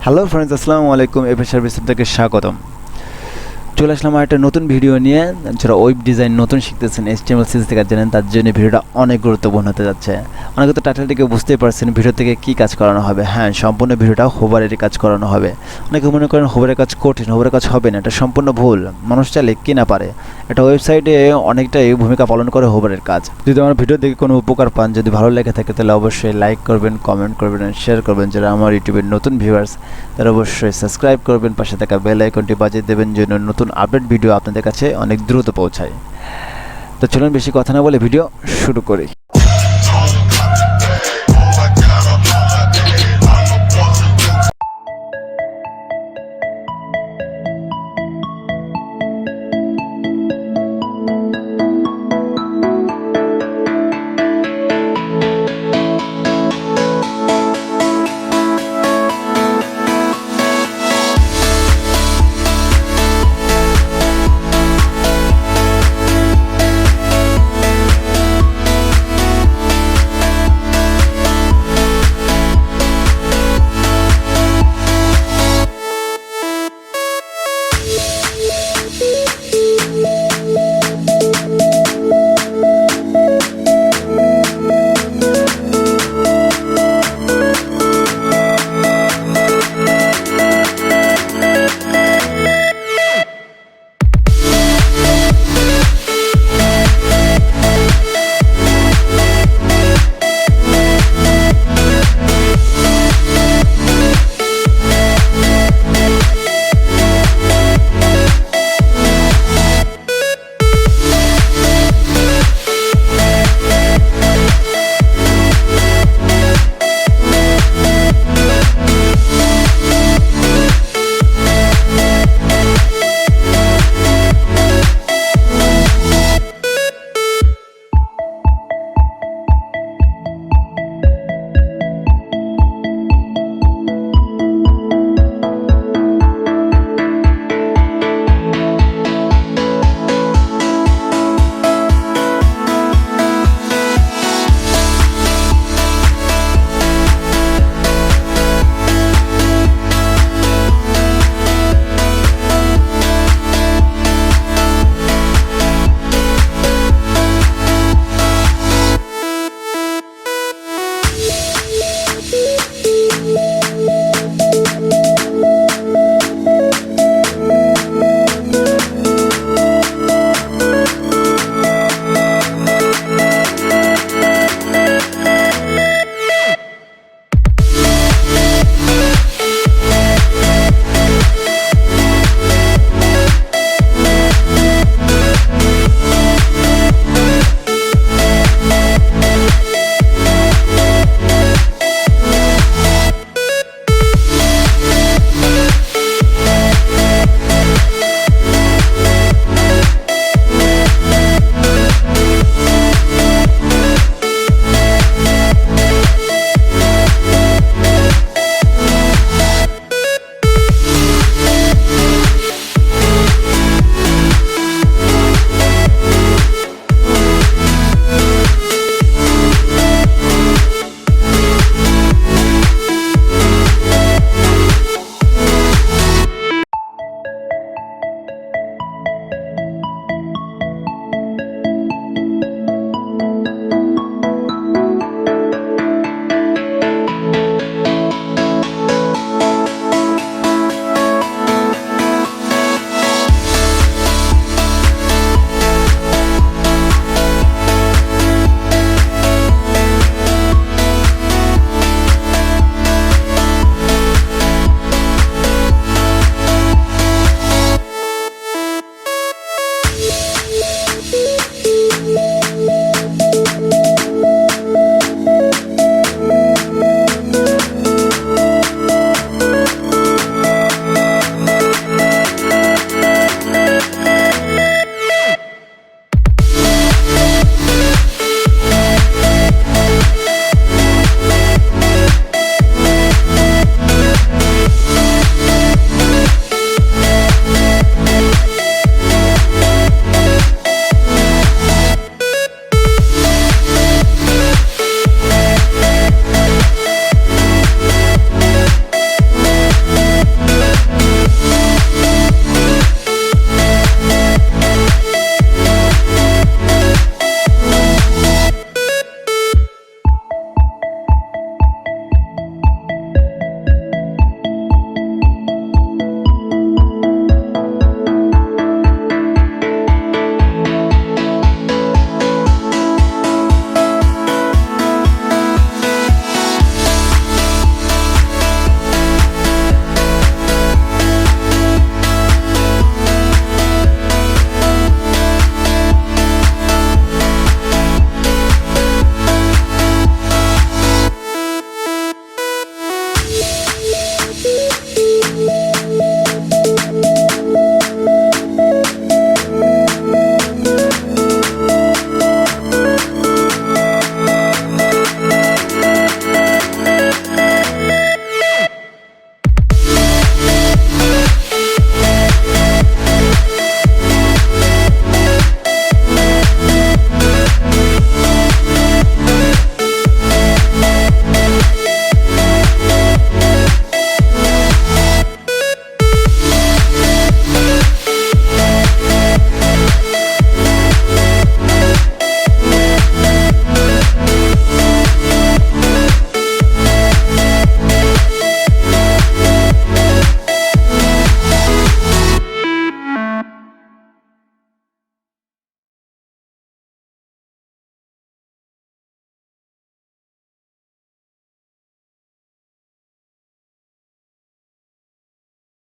Hello friends, আসসালামু আলাইকুম। FS service থেকে স্বাগতম। চলে আসলাম একটা নতুন ভিডিও নিয়ে। যারা ওয়েব ডিজাইন নতুন শিখতেছেন, HTML CSS কাজ জানেন, তার জন্য ভিডিওটা অনেক গুরুত্বপূর্ণ হতে যাচ্ছে। অনেকে তো টাইটেল থেকে বুঝতেই পারছেন ভিডিও থেকে কী কাজ করানো হবে। হ্যাঁ, সম্পূর্ণ ভিডিওটা হোভারের কাজ করানো হবে। অনেকে মনে করেন হোভারের কাজ কঠিন, হোভারের কাজ হবে না। এটা সম্পূর্ণ ভুল। মানুষ চাইলে কি না পারে। এটা ওয়েবসাইটে অনেকটাই ভূমিকা পালন করে হোভারের কাজ। যদি আমার ভিডিও দেখে কোনো উপকার পান, যদি ভালো লেগে থাকে, তাহলে অবশ্যই লাইক করবেন, কমেন্ট করবেন, শেয়ার করবেন। যারা আমার ইউটিউবের নতুন ভিউয়ার্স, তারা অবশ্যই সাবস্ক্রাইব করবেন, পাশে থাকা বেল আইকনটি বাজিয়ে দেবেন, যেন নতুন আপডেট ভিডিও আপনাদের কাছে অনেক দ্রুত পৌঁছায়। তো চলুন বেশি কথা না বলে ভিডিও শুরু করি।